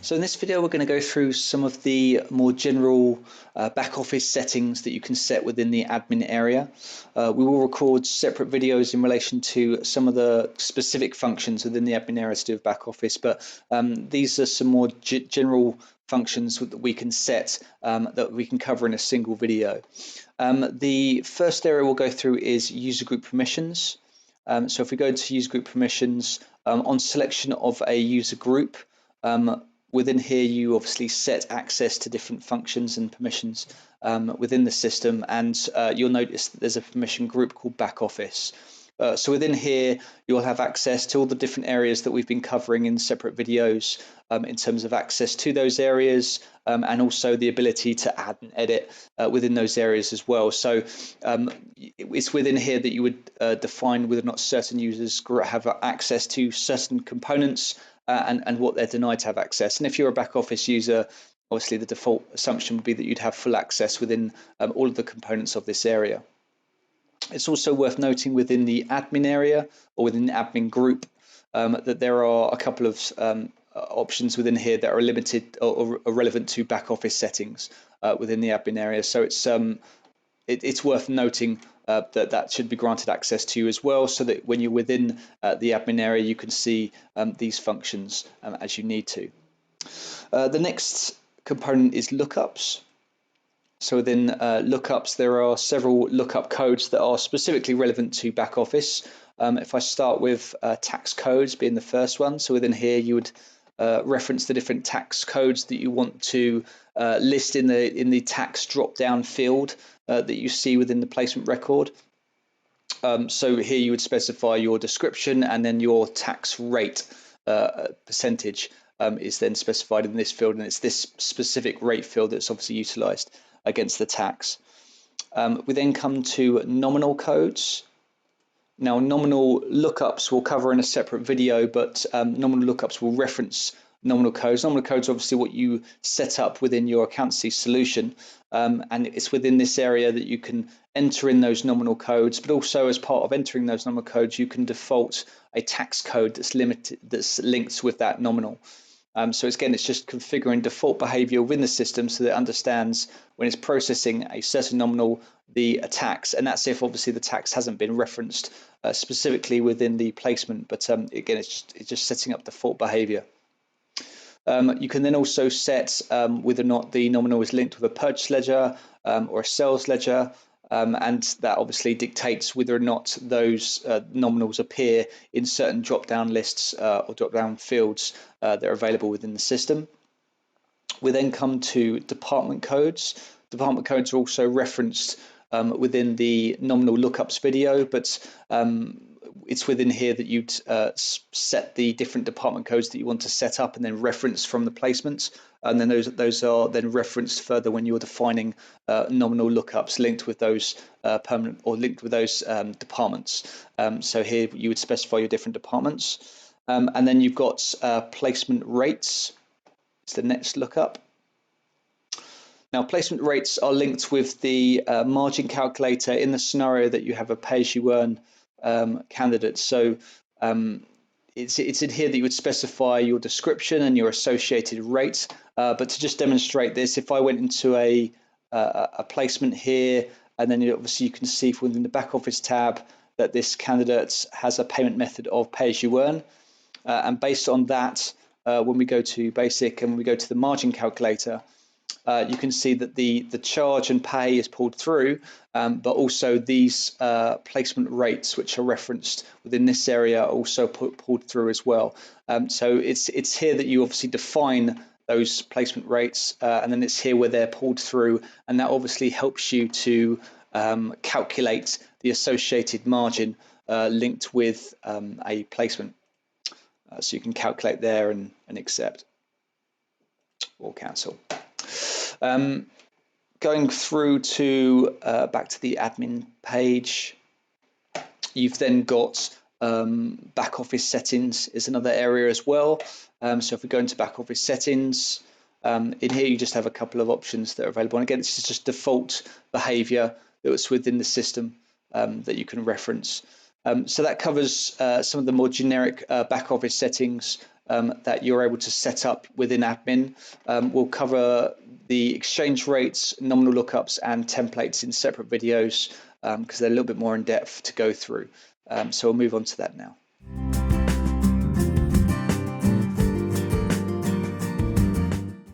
So in this video, we're going to go through some of the more general back office settings that you can set within the admin area. We will record separate videos in relation to some of the specific functions within the admin area to do with back office, but these are some more general functions that we can set that we can cover in a single video. The first area we'll go through is user group permissions. So if we go into user group permissions, on selection of a user group, within here you obviously set access to different functions and permissions within the system, and you'll notice that there's a permission group called back office. So within here you'll have access to all the different areas that we've been covering in separate videos in terms of access to those areas, and also the ability to add and edit within those areas as well. So it's within here that you would define whether or not certain users have access to certain components and what they're denied to have access. And if you're a back office user, obviously the default assumption would be that you'd have full access within all of the components of this area. It's also worth noting within the admin area or within the admin group that there are a couple of options within here that are limited or relevant to back office settings within the admin area. So it's worth noting that should be granted access to you as well, so that when you're within the admin area you can see these functions as you need to. The next component is lookups. So within lookups there are several lookup codes that are specifically relevant to back office. If I start with tax codes being the first one, so within here you would reference the different tax codes that you want to list in the tax drop down field that you see within the placement record. So here you would specify your description, and then your tax rate percentage is then specified in this field, and it's this specific rate field that's obviously utilized against the tax. We then come to nominal codes. Now, nominal lookups we'll cover in a separate video, but nominal lookups will reference nominal codes. Nominal codes are obviously what you set up within your accountancy solution, and it's within this area that you can enter in those nominal codes, but also as part of entering those nominal codes you can default a tax code that's linked with that nominal. So again, it's just configuring default behavior within the system so that it understands when it's processing a certain nominal the tax, and that's if obviously the tax hasn't been referenced specifically within the placement, but again it's just setting up default behavior. You can then also set whether or not the nominal is linked with a purchase ledger or a sales ledger, and that obviously dictates whether or not those nominals appear in certain drop-down lists or drop-down fields that are available within the system. We then come to department codes. Department codes are also referenced within the nominal lookups video, but it's within here that you'd set the different department codes that you want to set up and then reference from the placements, and then those are then referenced further when you're defining nominal lookups linked with those permanent or linked with those departments. So here you would specify your different departments, and then you've got placement rates. It's the next lookup. Now, placement rates are linked with the margin calculator in the scenario that you have a pay-as-you-earn candidate. So it's in here that you would specify your description and your associated rate. But to just demonstrate this, if I went into a placement here, and then obviously you can see within the back office tab that this candidate has a payment method of pay-as-you-earn, and based on that, when we go to basic and when we go to the margin calculator, you can see that the charge and pay is pulled through, but also these placement rates which are referenced within this area are also pulled through as well. So it's here that you obviously define those placement rates, and then it's here where they're pulled through, and that obviously helps you to calculate the associated margin linked with a placement. So you can calculate there and accept or cancel. Going through to back to the admin page, you've then got back office settings is another area as well. So if we go into back office settings, in here you just have a couple of options that are available, and again this is just default behavior that was within the system that you can reference. So that covers some of the more generic back office settings that you're able to set up within admin. We'll cover the exchange rates, nominal lookups, and templates in separate videos because they're a little bit more in depth to go through. So we'll move on to that now.